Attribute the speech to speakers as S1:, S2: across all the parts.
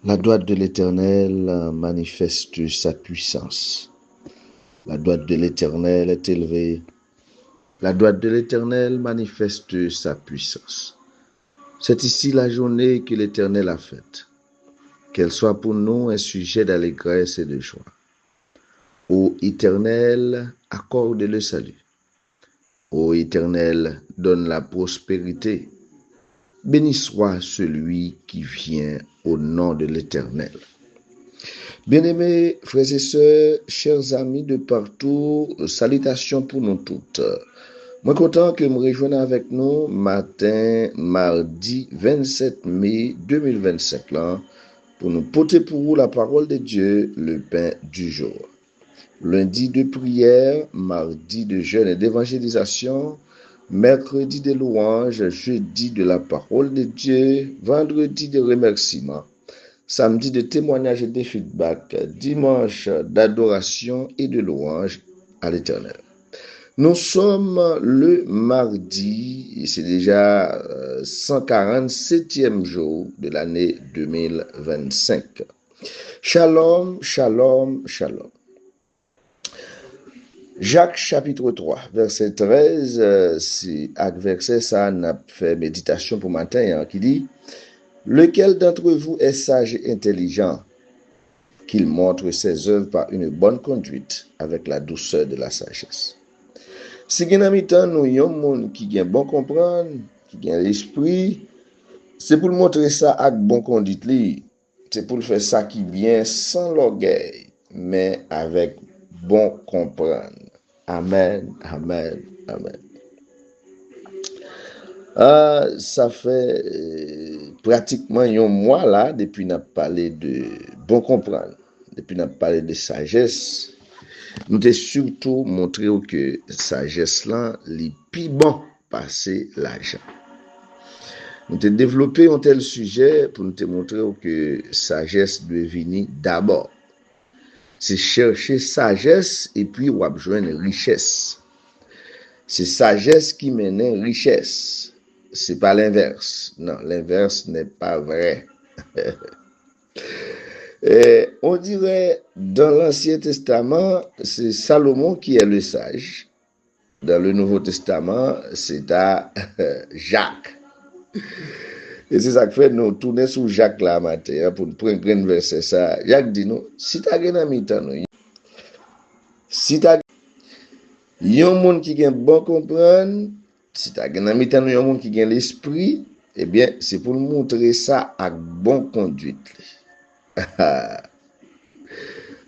S1: La droite de l'Éternel manifeste sa puissance. La droite de l'Éternel est élevée. La droite de l'Éternel manifeste sa puissance. C'est ici la journée que l'Éternel a faite. Qu'elle soit pour nous un sujet d'allégresse et de joie. Ô Éternel, accorde le salut. Ô Éternel, donne la prospérité. Béni soit celui qui vient au nom de l'Éternel. Bien-aimés frères et sœurs, chers amis de partout, salutations pour nous toutes. Moi content que vous rejoignez avec nous matin, mardi 27 mai 2025 là, pour nous porter pour vous la parole de Dieu, le pain du jour. Lundi de prière, mardi de jeûne et d'évangélisation, mercredi de louange, jeudi de la parole de Dieu, vendredi de remerciements, samedi de témoignage et de feedback, dimanche d'adoration et de louange à l'Éternel. Nous sommes le mardi, c'est déjà 147e jour de l'année 2025. Shalom, shalom, shalom. Jacques chapitre 3, verset 13, c'est avec verset ça, on a fait méditation pour matin, qui dit « Lequel d'entre vous est sage et intelligent, qu'il montre ses œuvres par une bonne conduite avec la douceur de la sagesse. » Si gen nan mitan nou yon moun qui gen bon comprendre, qui gen l'esprit, c'est pour le montrer ça avec bon conduite li, c'est pour le faire ça qui vient sans l'orgueil, mais avec bon comprendre. Amen, amen, amen. Ça fait pratiquement un mois là, depuis qu'on a parlé de bon comprendre, depuis qu'on a parlé de sagesse, nous t'ai surtout montré que sagesse là, les plus bon passer l'argent. Nous t'ai développé un tel sujet pour nous te montrer que sagesse doit venir d'abord. C'est chercher sagesse et puis on va joindre richesse. C'est sagesse qui mène richesse. C'est pas l'inverse. Non, l'inverse n'est pas vrai. On dirait dans l'Ancien Testament, c'est Salomon qui est le sage. Dans le Nouveau Testament, c'est à Jacques. Et c'est ça que fait nous tourner sur Jacques là matin pour prendre un verset ça. Jacques dit nous, si tu as un ami si tu as yon monde qui gen bon comprendre, si tu as un ami yon monde qui gen l'esprit, eh bien, c'est pour montrer ça avec bon conduite.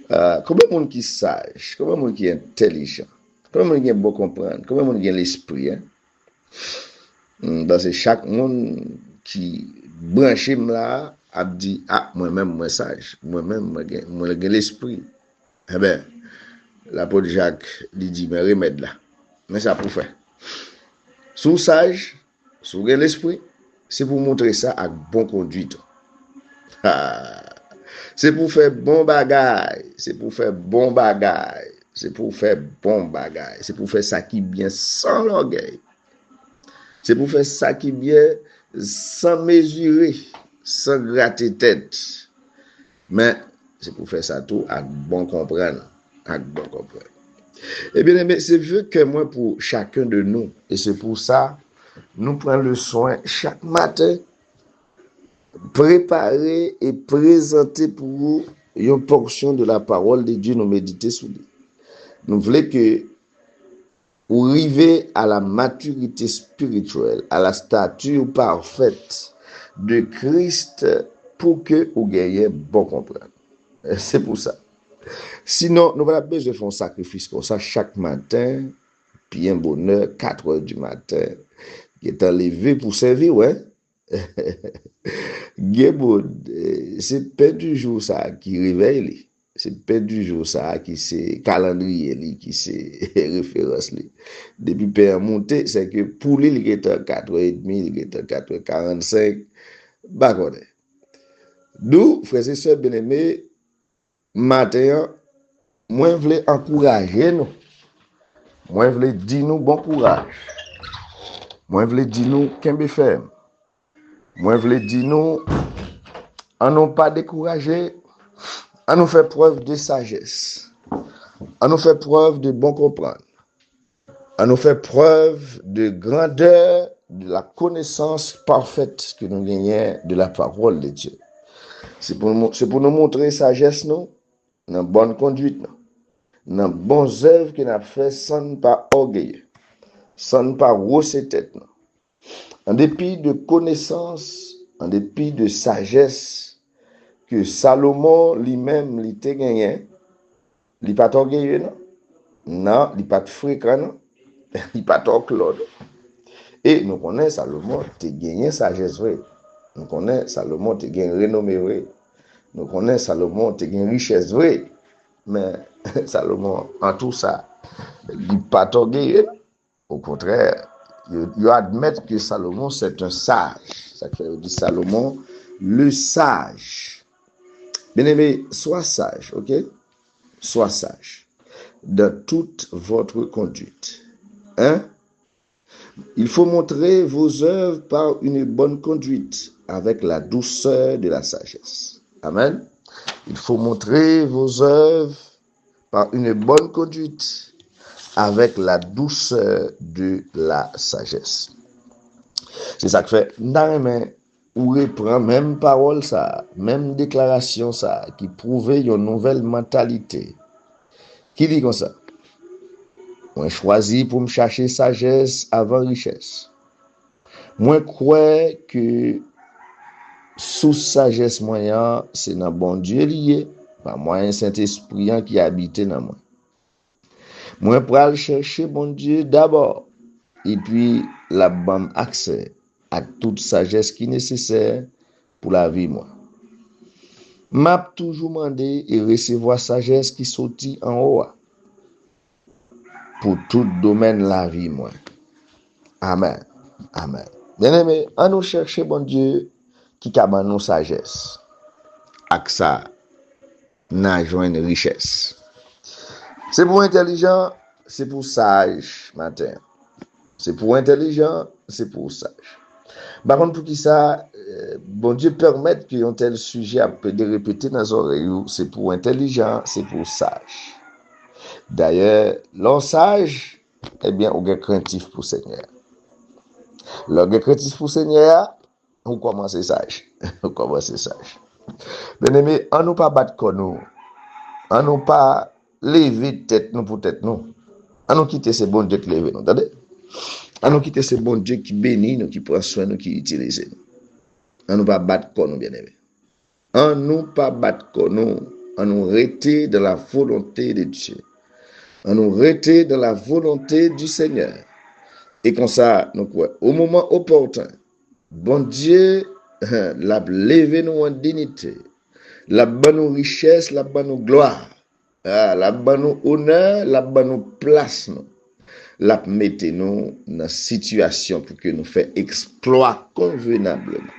S1: Comment monde qui sage, comment monde qui intelligent, comment monde qui bon comprendre, comment monde qui l'esprit, hein? C'est chaque monde qui branché là a dit moi-même moi sage, moi-même moi l'esprit. Eh ben l'apôtre Jacques lui dit mais remède là. Mais ça pour faire. Sous sage, sous l'esprit, c'est pour montrer ça avec bon conduite. C'est pour faire bon bagage, c'est pour faire bon bagage, c'est pour faire bon bagage, c'est pour faire ça qui bien sans l'orgueil. C'est pour faire ça qui bien sans mesurer, sans gratter tête. Mais c'est pour faire ça tout avec bon comprendre, avec bon comprendre. Eh bien, mais c'est vu que moi pour chacun de nous, et c'est pour ça, nous prenons le soin chaque matin préparer et présenter pour vous une portion de la parole de Dieu, nous méditer sur lui. Nous voulons que vous arrivez à la maturité spirituelle, à la stature parfaite de Christ pour que vous ayez bon comprendre. C'est pour ça. Sinon, nous n'avons pas besoin de faire un sacrifice comme ça chaque matin, puis un bonheur, 4 heures du matin, qui est enlevé pour servir, ouais. C'est pas du jour ça qui réveille, c'est pas du jour ça qui c'est calendrier, qui c'est référence. Depuis père monté, c'est que pour lui, il est à 4h30, il est à 4h45, bah, d'où, frères et sœurs bien-aimés, matin, moi, je voulais encourager nous. Moi, je voulais dire nous bon courage. Moi, je voulais dire nous qu'un ferme. Moi, je voulais dire nous, à nous pas décourager, à nous faire preuve de sagesse, à nous faire preuve de bon comprendre, à nous faire preuve de grandeur, de la connaissance parfaite que nous gagnons de la parole de Dieu. C'est pour nous montrer sagesse, nous, dans bonne conduite, dans bonnes œuvres que nous avons fait sans ne pas orgueilleux, sans ne pas rosser tête. En dépit de connaissance, en dépit de sagesse que Salomon lui-même l'était gagné, il n'est pas orgueilleux, non? Non, il n'est pas fréquent, non? Il n'est pas Claude. Et nous connaissons Salomon, tu gagné sagesse, vrai. Nous connaissons Salomon, tu gagné renommée, vrai. Nous connaissons Salomon, tu gagné richesse, vrai. Mais Salomon, en tout ça, il n'est pas orgueilleux. Au contraire, il admet que Salomon, c'est un sage. Ça fait dire Salomon, le sage. Bien aimé, sois sage, ok? Sois sage dans toute votre conduite. Hein? Il faut montrer vos œuvres par une bonne conduite avec la douceur de la sagesse. Amen. Il faut montrer vos œuvres par une bonne conduite avec la douceur de la sagesse. C'est ça que fait, ou reprend même parole ça, même déclaration ça, qui prouve une nouvelle mentalité. Qui dit comme ça? Moi choisi pour me chercher sagesse avant richesse. Moi crois que sous sagesse moyen, c'est dans bon Dieu lié, par moyen Saint-Esprit qui habite dans moi. Moi pral chercher bon Dieu d'abord et puis la bam accès à toute sagesse qui est nécessaire pour la vie moi. M'a toujours demandé et recevoir sagesse qui sortit en haut pour tout domaine la vie moi. Amen. Amen. Bien-aimé, à nous chercher bon Dieu qui a ban nous sagesse. Ak ça, n'a joindre richesse. C'est pour intelligent, c'est pour sage matin. C'est pour intelligent, c'est pour sage. Par contre, pour qui ça, bon Dieu permet qu'un tel sujet peut de répéter dans les oreilles, c'est pour intelligent, c'est pour sage. D'ailleurs, l'on sage, eh bien, on est craintif pour Seigneur. L'on est craintif pour Seigneur, on commence sage. On commence sage. Bien-aimé, on nous pas battre comme nous. On nous pas lever tête nous pour tête nous. On nous quitter ces bons dieux qui lèvent nous. Attendez? On nous quitter ces bons dieux qui bénissent nous, qui prennent soin nous, qui utilisent nous. On nous pas battre comme nous, bien-aimé. On nous pas battre comme nous. On nous rester dans la volonté de Dieu. On nous rester dans la volonté du Seigneur. Et comme ça, nous quoi? Au moment opportun, bon Dieu l'a levé nous en dignité. La bonne richesse, la bonne gloire, la bonne honneur, la bonne place, nous. La mette nous dans situation pour que nous fassions exploit convenablement.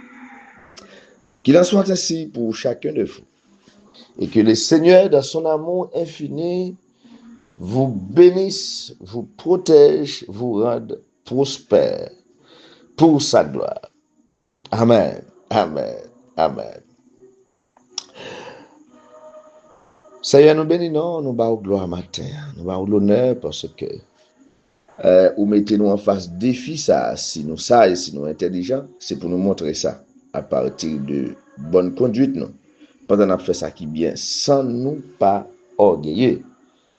S1: Qu'il en soit ainsi pour chacun de vous. Et que le Seigneur, dans son amour infini, vous bénisse, vous protège, vous rende prospère pour sa gloire. Amen. Amen. Amen. Seigneur, nous bénissons, nous bavons gloire matin, nous bavons l'honneur parce que ou mettez-nous en face défi ça, si nous sages, si nous intelligents, c'est pour nous montrer ça à partir de bonne conduite, non. Pendant qu'on a fait ça qui bien, sans nous pas orgueilleux.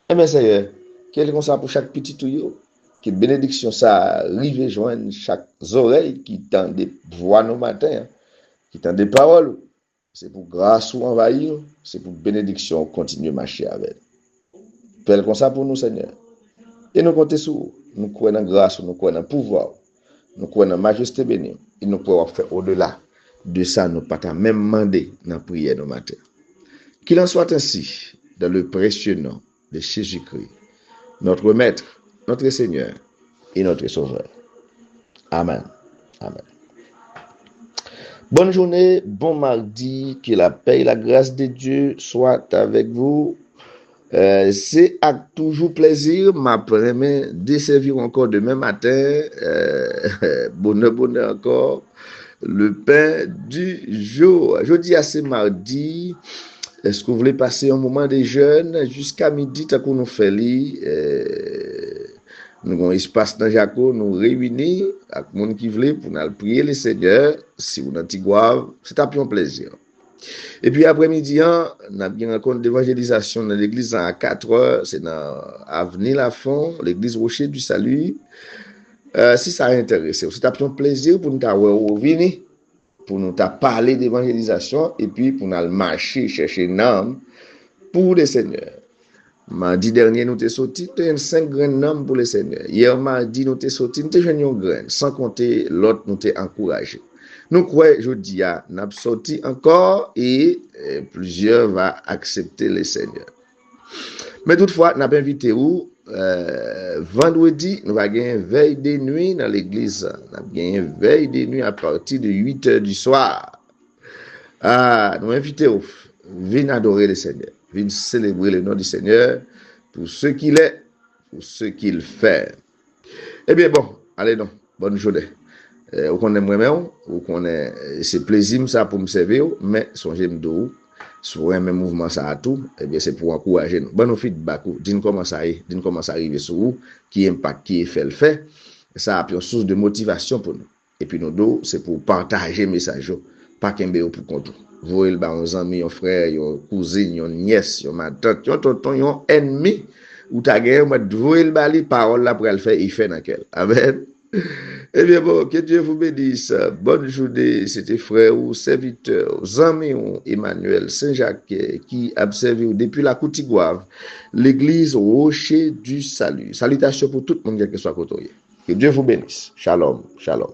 S1: Eh bien, Seigneur, quel est ça pour chaque petit tuyau? Que bénédiction ça arrive joindre chaque oreille qui tend des voix nos matins, qui tend des paroles. C'est pour grâce ou envahir, c'est pour bénédiction continuer à marcher avec. Fais comme ça pour nous, Seigneur. Et nous comptons sur vous. Nous croyons en grâce, nous croyons en pouvoir, nous croyons en majesté bénie. Et nous pouvons faire au-delà de ça, nous pas même demander dans la prière nos matins. Qu'il en soit ainsi, dans le précieux nom de Jésus-Christ, notre Maître, notre Seigneur et notre Sauveur. Amen. Amen. Bonne journée, bon mardi, que la paix et la grâce de Dieu soient avec vous. C'est avec toujours plaisir, m'apprenez de servir encore demain matin, bonheur encore. le pain du jour. Jeudi à c'est mardi. Est-ce que vous voulez passer un moment de jeûne jusqu'à midi, tant qu'on nous fait nous avons un espace dans Jaco, nous réunis avec les gens qui veulent pour nous prier le Seigneur. Si vous n'avez pas c'est un plaisir. Et puis après-midi, on a bien rencontre d'évangélisation dans l'église à 4 heures. C'est dans Avenue Lafont, l'église Rocher du Salut. Si ça intéresse, c'est un plaisir pour nous venir, pour nous parler d'évangélisation et puis pour nous marcher, chercher une âme pour le Seigneur. Mardi dernier, nous sommes sortis, nous avons 5 graines d'âme pour le Seigneur. Hier mardi, nous sommes sortis, nous avons une graine, sans compter l'autre, nous sommes encouragés. Nous croyons, je dis, nous avons sorti encore et plusieurs vont accepter le Seigneur. Mais toutefois, nous avons invité où vendredi, nous avons une veille de nuit dans l'église. Nous avons une veille de nuit à partir de 8 heures du soir. Nous avons invité où venez adorer le Seigneur, venez célébrer le nom du Seigneur pour ce qu'il est, pour ce qu'il fait. Eh bien, bon, allez donc, bonne journée. Ou qu'on aime moi-même, ou qu'on est, c'est plaisir ça pour me servir, mais songez m'dou, sur un même mouvement ça à tout, eh bien c'est pour encourager nous. Bon feedback, dites comment ça arrive sur vous, qui impact, qui fait le fait, ça a une source de motivation pour nous. Et puis nous deux, c'est pour partager message, pas qu'un béo pour compte. Vous voyez le un ami, un frère, un cousin, un nièce, un tante, un tonton, un ennemi, ou ta guerre, vous voyez le bali, parole là pour le faire, il fait dans quel. Amen. Eh bien bon, que Dieu vous bénisse. Bonne journée. C'était frère ou serviteur, amis Emmanuel Saint-Jacques qui a servi depuis la Côte-d'Ivoire, l'église Rocher du Salut. Salutations pour tout le monde qui soit côtoyé. Que Dieu vous bénisse. Shalom, shalom.